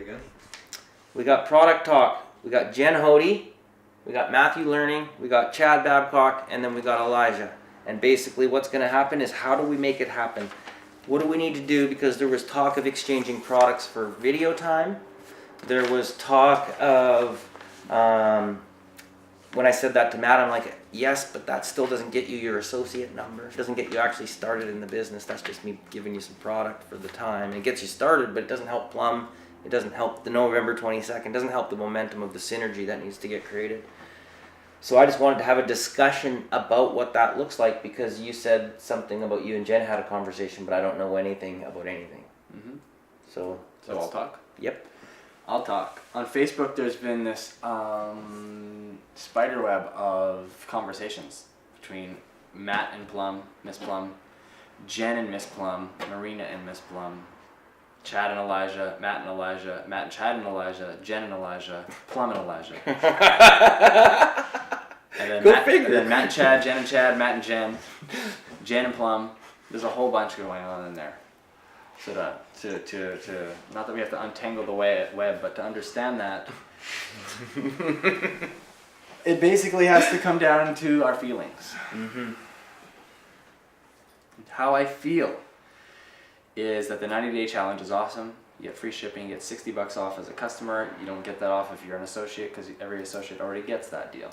again? We got Product Talk. We got Jen Hody. We got Matthew Learning. We got Chad Babcock. And then we got Elijah. And basically what's going to happen is how do we make it happen? What do we need to do? Because there was talk of exchanging products for video time. There was talk of, when I said that to Matt, I'm like, yes, but that still doesn't get you your associate number. It doesn't get you actually started in the business. That's just me giving you some product for the time. It gets you started, but it doesn't help Plum. It doesn't help the November 22nd. It doesn't help the momentum of the synergy that needs to get created. So I just wanted to have a discussion about what that looks like, because you said something about you and Jen had a conversation, but I don't know anything about anything. Mm-hmm. So I'll talk? Yep. I'll talk. On Facebook, there's been this spider web of conversations between Matt and Plum, Miss Plum, Jen and Miss Plum, Marina and Miss Plum, Chad and Elijah, Matt and Elijah, Matt and Chad and Elijah, Jen and Elijah, Plum and Elijah. And then, Matt and Chad, Jen and Chad, Matt and Jen, Jen and Plum. There's a whole bunch going on in there. So to not that we have to untangle the web, but to understand that, it basically has to come down to our feelings. Mm-hmm. How I feel is that the 90-day challenge is awesome. You get free shipping, you get $60 off as a customer. You don't get that off if you're an associate, because every associate already gets that deal.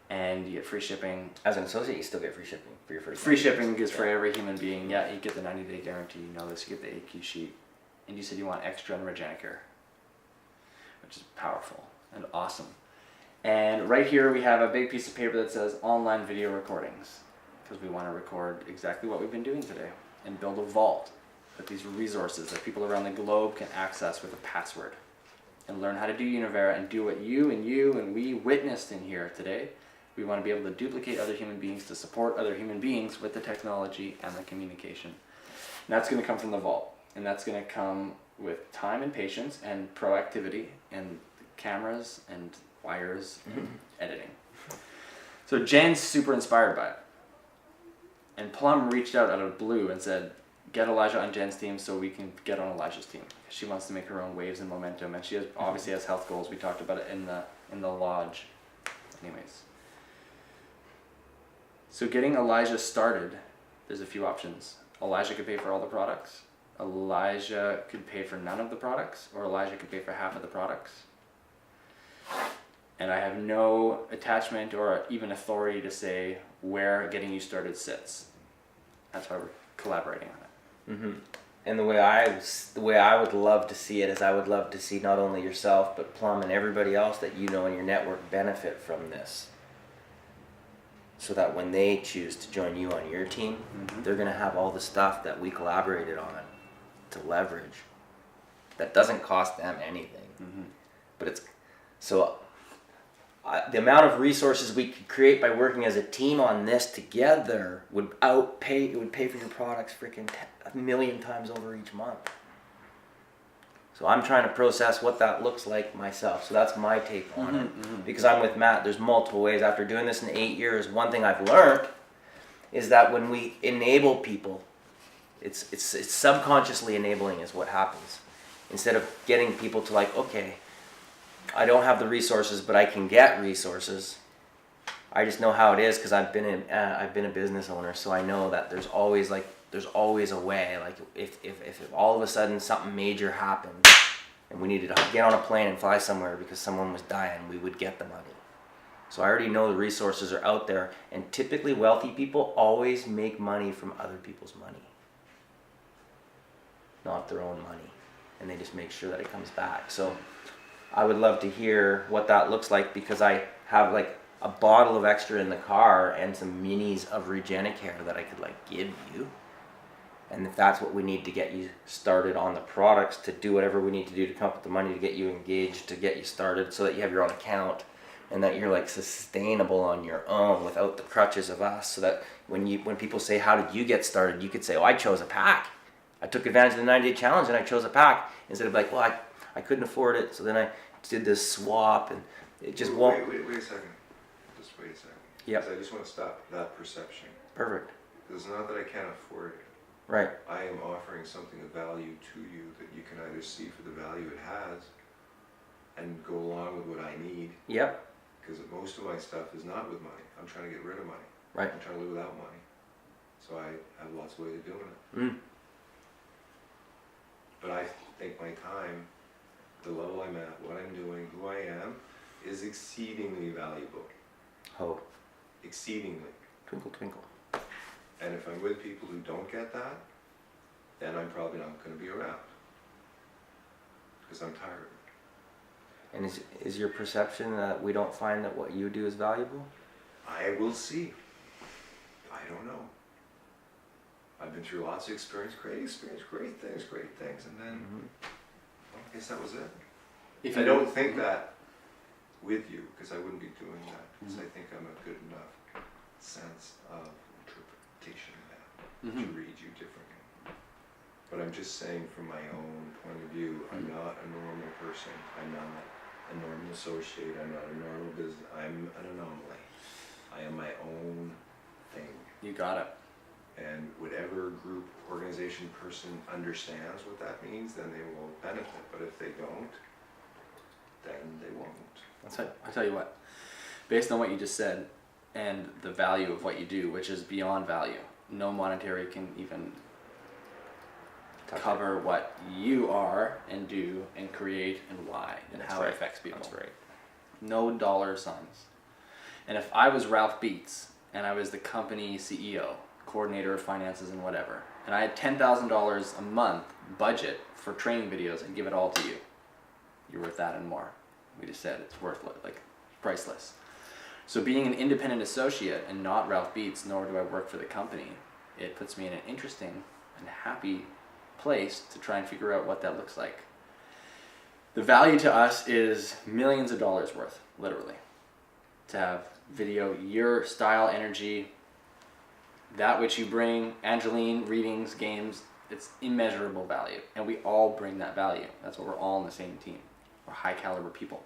And you get free shipping. As an associate, you still get free shipping for your first. Free shipping is for every human being. Yeah, you get the 90-day guarantee. You know this. You get the AQ sheet, and you said you want extra and Regenicare, which is powerful and awesome. And right here we have a big piece of paper that says online video recordings, because we want to record exactly what we've been doing today and build a vault with these resources that people around the globe can access with a password and learn how to do Univer and do what you and we witnessed in here today. We want to be able to duplicate other human beings to support other human beings with the technology and the communication. And that's going to come from the vault. And that's going to come with time and patience and proactivity and cameras and wires and editing. So Jen's super inspired by it. And Plum reached out of blue and said, get Elijah on Jen's team so we can get on Elijah's team. She wants to make her own waves and momentum, and she obviously has health goals. We talked about it in the lodge. Anyways. So getting Elijah started, there's a few options. Elijah could pay for all the products. Elijah could pay for none of the products, or Elijah could pay for half of the products. And I have no attachment or even authority to say where getting you started sits. That's why we're collaborating on it. Mm-hmm. And the way I would love to see it is I would love to see not only yourself but Plum and everybody else that you know in your network benefit from this. So that when they choose to join you on your team, they're going to have all the stuff that we collaborated on to leverage. That doesn't cost them anything. Mm-hmm. But it's so the amount of resources we could create by working as a team on this together would pay for your products freaking 1,000,000 times over each month. So I'm trying to process what that looks like myself. So that's my take on it. Because I'm with Matt, there's multiple ways. After doing this in 8 years, one thing I've learned is that when we enable people, it's subconsciously enabling is what happens. Instead of getting people to like, okay, I don't have the resources, but I can get resources. I just know how it is because I've been a business owner, so I know that there's always a way. Like if all of a sudden something major happened and we needed to get on a plane and fly somewhere because someone was dying, we would get the money. So I already know the resources are out there, and typically wealthy people always make money from other people's money, not their own money, and they just make sure that it comes back. So I would love to hear what that looks like, because I have like a bottle of extra in the car and some minis of Regenicare that I could like give you. And if that's what we need to get you started on the products, to do whatever we need to do to come up with the money to get you engaged, to get you started so that you have your own account and that you're like sustainable on your own without the crutches of us, so that when people say, how did you get started, you could say, oh, I chose a pack. I took advantage of the 90-day challenge and I chose a pack, instead of like, well, I couldn't afford it, so then I did this swap, and it just won't. Wait a second. Just wait a second. Yep. I just want to stop that perception. Perfect. It's not that I can't afford it. Right. I am offering something of value to you that you can either see for the value it has and go along with what I need. Yep. Because most of my stuff is not with money. I'm trying to get rid of money. Right. I'm trying to live without money. So I have lots of ways of doing it. Mm. But I think my time, the level I'm at, what I'm doing, who I am, is exceedingly valuable. Oh, Exceedingly. twinkle, twinkle. And if I'm with people who don't get that, then I'm probably not going to be around. Because I'm tired of it. And is your perception that we don't find that what you do is valuable? I will see. I don't know. I've been through lots of experience, great things, and then well, I guess that was it. If I you don't think that with you, because I wouldn't be doing that, because I think I'm a good enough sense of interpretation now to read you differently. But I'm just saying from my own point of view, I'm not a normal person. I'm not a normal associate. I'm not a normal business. I'm an anomaly. I am my own thing. You got it. And whatever group, organization, person understands what that means, then they will benefit. But if they don't, then they won't. I'll tell you what, based on what you just said and the value of what you do, which is beyond value, no monetary can even cover what you are and do and create and why and how it affects people. That's right. No dollar signs. And if I was Ralph Beats and I was the company CEO, coordinator of finances and whatever, and I had $10,000 a month budget for training videos, I'd give it all to you. You're worth that and more. We just said it's worth like priceless. So being an independent associate and not Ralph Beats, nor do I work for the company, it puts me in an interesting and happy place to try and figure out what that looks like. The value to us is millions of dollars worth, literally. To have video, your style, energy, that which you bring, Angeline, readings, games, it's immeasurable value. And we all bring that value. That's what we're all on the same team. We're high caliber people.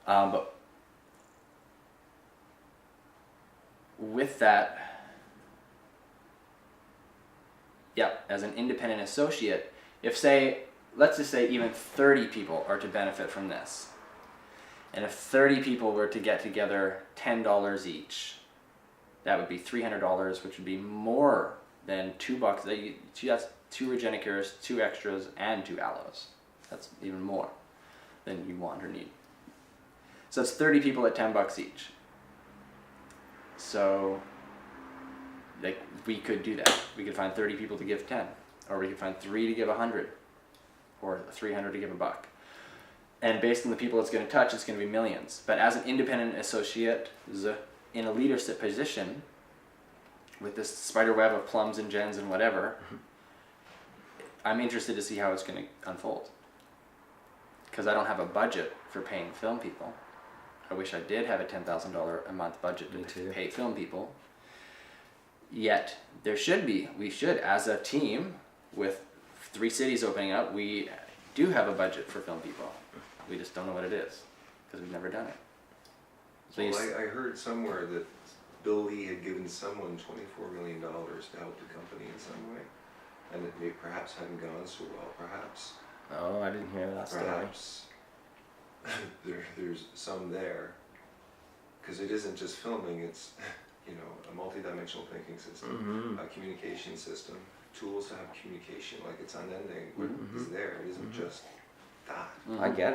But with that, yeah, as an independent associate, if let's just say even 30 people are to benefit from this, and if 30 people were to get together $10 each, that would be $300, which would be more than $2. That's 2 Regenicures, 2 extras, and 2 aloes. That's even more than you want or need. So that's 30 people at $10 each. So, like, we could do that. We could find 30 people to give 10, or we could find 3 to give 100, or 300 to give $1. And based on the people it's going to touch, it's going to be millions. But as an independent associate in a leadership position, with this spider web of plums and gens and whatever, I'm interested to see how it's going to unfold. Because I don't have a budget for paying film people. I wish I did have a $10,000 a month budget to pay film people. Yet, we should, as a team, with 3 cities opening up, we do have a budget for film people. We just don't know what it is, because we've never done it. So Well, I heard somewhere that Bill Lee had given someone $24 million to help the company in some way, and it may perhaps hadn't gone so well. Perhaps, Oh, I didn't hear that story. perhaps there's some there, because it isn't just filming. It's a multidimensional thinking system, a communication system, tools to have communication. Like it's unending. What is there? It isn't just that. I get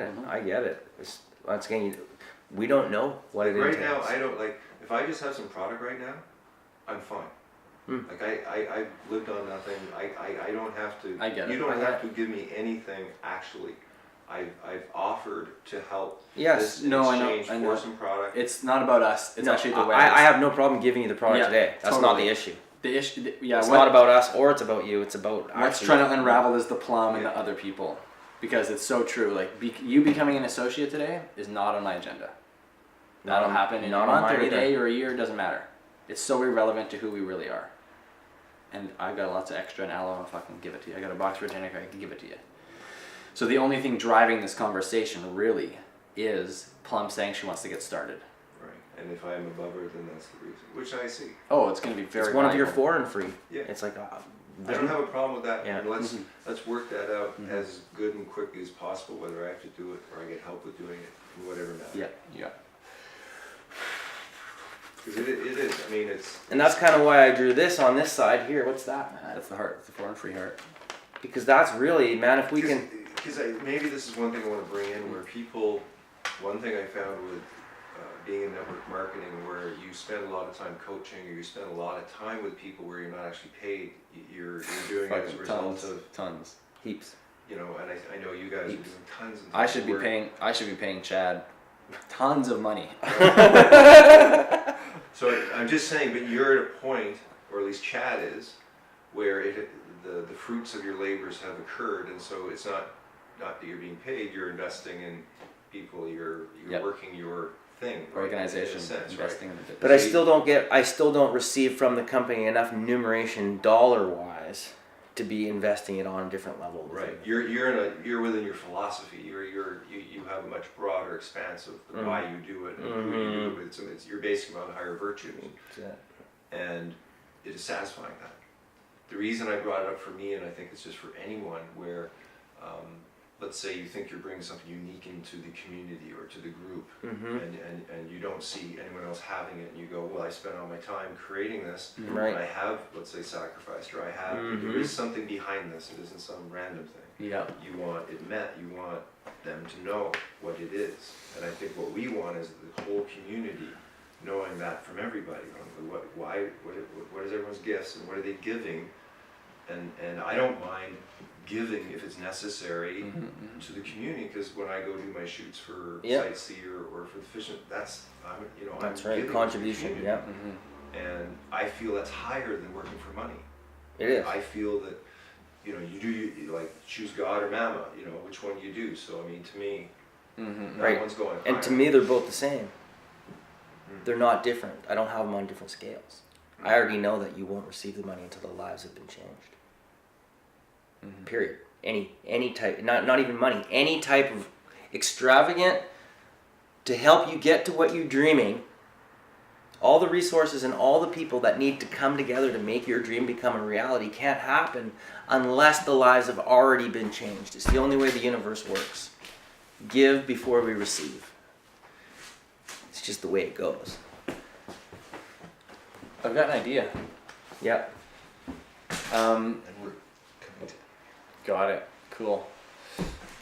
it. Once again, we don't know what it Right entails. now, I don't like. If I just have some product right now, I'm fine. Like I've lived on nothing. I don't have to. I get it. You don't have to give me anything. Actually, I've offered to help. Yes. This in No, exchange I know. for some product. It's not about us. It's No, actually the way. I have no problem giving you the product today. That's not totally. the issue. The issue. It's not about us or it's about you. It's about What's actually- trying to unravel is the plum and the other people, because it's so true. Like you becoming an associate today is not on my agenda. That'll happen in a not on month mine or a either. day or a year. It doesn't matter. It's so irrelevant to who we really are. And I've got lots of extra and aloe. I'll fucking give it to you. I got a box for Regenica. I can give it to you. So the only thing driving this conversation really is Plum saying she wants to get started. Right. And if I am above her, then that's the reason. Which I see. Oh, it's going to be very. It's one of your valuable. 4 and free. Yeah. It's like I don't have a problem with that. Yeah. And let's work that out as good and quickly as possible, whether I have to do it or I get help with doing it, in whatever manner. Yeah. Because it is, I mean, it's... And that's kind of why I drew this on this side here. What's that, Matt? That's the heart. It's the foreign free heart. Because that's really, man, if we can... Because maybe this is one thing I want to bring in where people, one thing I found with being in network marketing where you spend a lot of time coaching or you spend a lot of time with people where you're not actually paid, you're doing it as a result of... Tons. Heaps. You know, and I know you guys are doing tons and tons I should of be work. paying Chad tons of money. So I'm just saying, but you're at a point, or at least Chad is, where the fruits of your labors have occurred, and so it's not that you're being paid, you're investing in people, you're working your thing, right? Organization, in a sense, investing right? in the business. But I still don't receive from the company enough numeration dollar-wise to be investing it on a different level. Right. You're within your philosophy. You have a much broader expanse of why you do it and who you do it. It's you're basing it on higher virtues, and it is satisfying that. The reason I brought it up for me, and I think it's just for anyone, where let's say you think you're bringing something unique into the community or to the group, and you don't see anyone else having it, and you go, well, I spent all my time creating this, Right. and I have, let's say, sacrificed, or I have, there is something behind this, it isn't some random thing. Yeah. You want it met, you want them to know what it is, and I think what we want is the whole community knowing that from everybody, what is everyone's gifts, and what are they giving, and I don't mind giving if it's necessary to the community, because when I go do my shoots for Sightsee or for the fishing, that's right, giving contribution, to the community. And I feel that's higher than working for money. It is. I feel that you like choose God or Mama, which one you do. So I mean, to me, that one's going higher. And to me, they're both the same. They're not different. I don't have them on different scales. I already know that you won't receive the money until the lives have been changed. Period. Any type, not even money, any type of extravagant to help you get to what you're dreaming, all the resources and all the people that need to come together to make your dream become a reality can't happen unless the lives have already been changed. It's the only way the universe works. Give before we receive. It's just the way it goes. I've got an idea. Yep. And we're coming to Got it. Cool.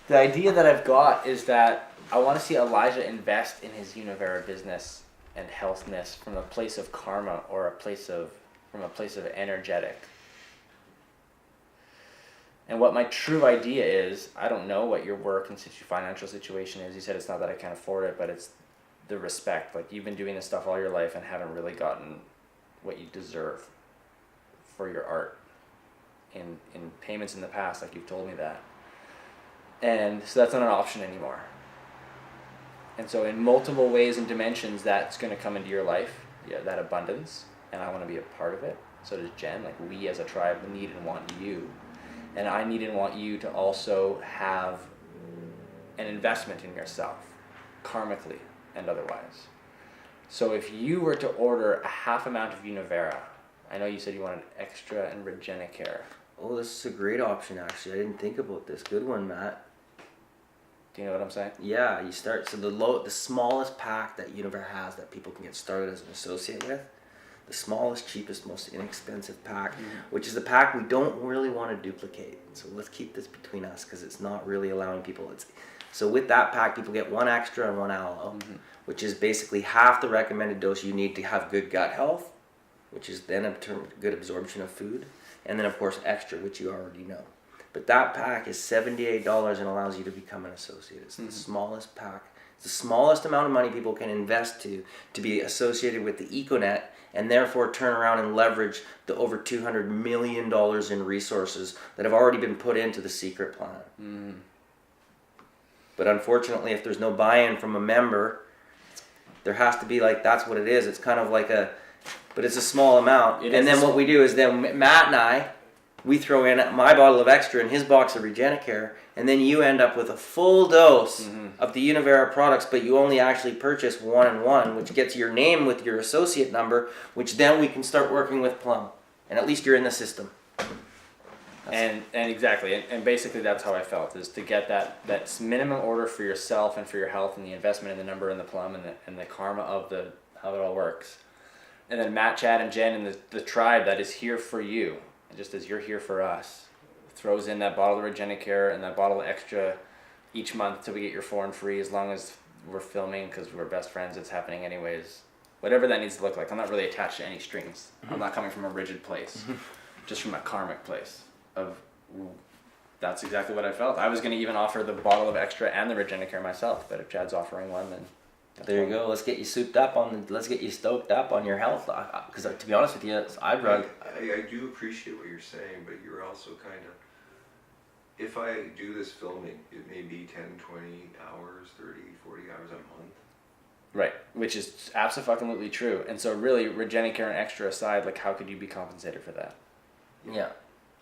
The idea that I've got is that I want to see Elijah invest in his Univer business and healthness from a place of karma or from a place of energetic. And what my true idea is, I don't know what your work and financial situation is. You said it's not that I can't afford it, but it's the respect. Like, you've been doing this stuff all your life and haven't really gotten what you deserve for your art in payments in the past, like you've told me that. And so that's not an option anymore. And so in multiple ways and dimensions, that's going to come into your life, that abundance, and I want to be a part of it. So does Jen. Like, we as a tribe need and want you. And I need and want you to also have an investment in yourself, karmically and otherwise. So if you were to order a half amount of Univera, I know you said you wanted extra and Regenicare. Oh, this is a great option, actually. I didn't think about this. Good one, Matt. Do you know what I'm saying? Yeah, you start, so the smallest pack that Univer has that people can get started as an associate with, the smallest, cheapest, most inexpensive pack, which is the pack we don't really want to duplicate. So let's keep this between us because it's not really allowing people. So with that pack, people get one extra and one aloe, which is basically half the recommended dose you need to have good gut health, which is then a good absorption of food, and then of course extra, which you already know. But that pack is $78 and allows you to become an associate. It's the smallest pack. It's the smallest amount of money people can invest to be associated with the EcoNet, and therefore turn around and leverage the over $200 million in resources that have already been put into the secret plan. But unfortunately, if there's no buy-in from a member, there has to be, like, that's what it is. It's kind of like but it's a small amount. And then what we do is then Matt and I, we throw in my bottle of extra and his box of Regenicare, and then you end up with a full dose of the Univer products, but you only actually purchase 1 and 1, which gets your name with your associate number, which then we can start working with Plum. And at least you're in the system. And exactly, and basically that's how I felt, is to get that minimum order for yourself and for your health and the investment in the number and the plum and the karma of the how it all works. And then Matt, Chad, and Jen and the tribe that is here for you, just as you're here for us, throws in that bottle of Regenicare and that bottle of extra each month till we get your 4 and free, as long as we're filming, because we're best friends, it's happening anyways. Whatever that needs to look like. I'm not really attached to any strings. I'm not coming from a rigid place, just from a karmic place of that's exactly what I felt. I was going to even offer the bottle of extra and the Regenicare myself, but if Chad's offering one, then there you go. Let's get you souped up let's get you stoked up on your health. Because to be honest with you, I'd rather. I do appreciate what you're saying, but you're also kind of, if I do this filming, it may be 10, 20 hours, 30, 40 hours a month. Right, which is absolutely true. And so really, Regenicare and extra aside, like how could you be compensated for that? Yeah.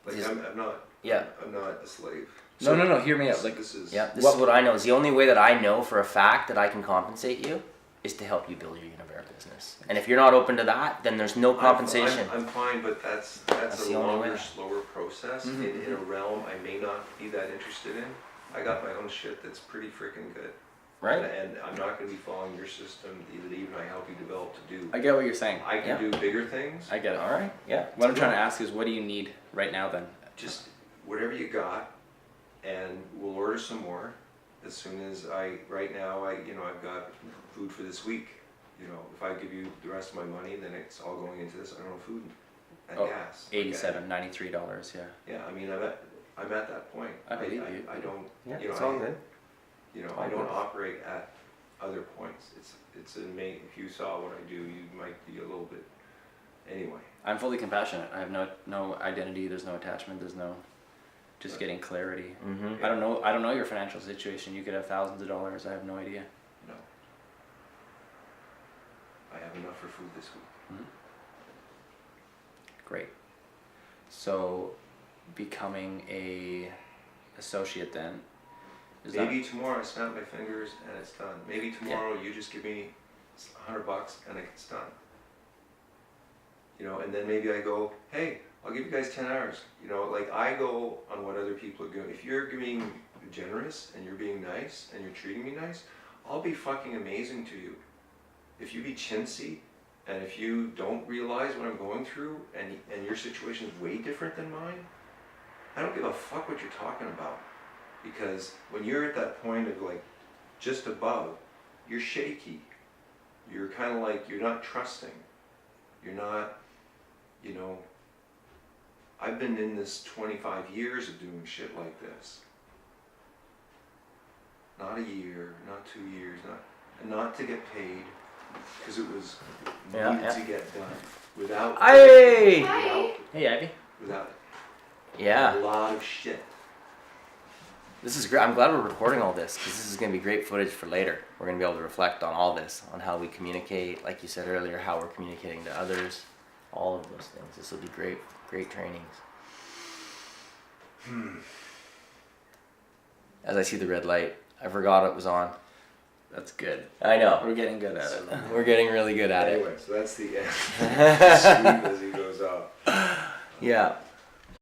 Like I'm not. Yeah. I'm not a slave. No. Hear me out. Like this is. Yeah. This is what I know. Is the only way that I know for a fact that I can compensate you is to help you build your Univer business. And if you're not open to that, then there's no compensation. I'm fine, but that's a longer, slower process in a realm I may not be that interested in. I got my own shit that's pretty freaking good. Right. And I'm not going to be following your system that even I help you develop to do. I get what you're saying. I can do bigger things. I get it. All right. Yeah. What I'm trying to ask is, what do you need right now then? Just whatever you got, and we'll order some more as soon as right now I've got food for this week. If I give you the rest of my money, then it's all going into this. I don't know, food and gas. $87, $93, yeah. Yeah, I mean, I'm at that point. I believe you. I don't. Yeah, it's all good. I don't operate at other points. It's amazing. If you saw what I do, you might be a little bit. Anyway. I'm fully compassionate. I have no identity. There's no attachment. There's no. Just getting clarity. Mm-hmm. I don't know your financial situation. You could have thousands of dollars. I have no idea. No. I have enough for food this week. Mm-hmm. Great. So, becoming a associate then. Maybe tomorrow I snap my fingers and it's done. Maybe tomorrow you just give me $100 and it's done. And then maybe I go, hey, I'll give you guys 10 hours. Like I go on what other people are doing. If you're being generous and you're being nice and you're treating me nice, I'll be fucking amazing to you. If you be chintzy and if you don't realize what I'm going through and your situation is way different than mine, I don't give a fuck what you're talking about. Because when you're at that point of like just above, you're shaky. You're kind of like, you're not trusting. You're not, I've been in this 25 years of doing shit like this. Not a year, not 2 years, not to get paid, because it was needed to get done. Without. Hey! Hey, Ivy. Without Yeah. a lot of shit. This is great. I'm glad we're recording all this because this is going to be great footage for later. We're going to be able to reflect on all this, on how we communicate, like you said earlier, how we're communicating to others, all of those things. This will be great trainings. As I see the red light, I forgot it was on. That's good. I know. We're getting good at it. We're getting really good at it. Anyway, so that's the end. Sweet as he goes off. Yeah.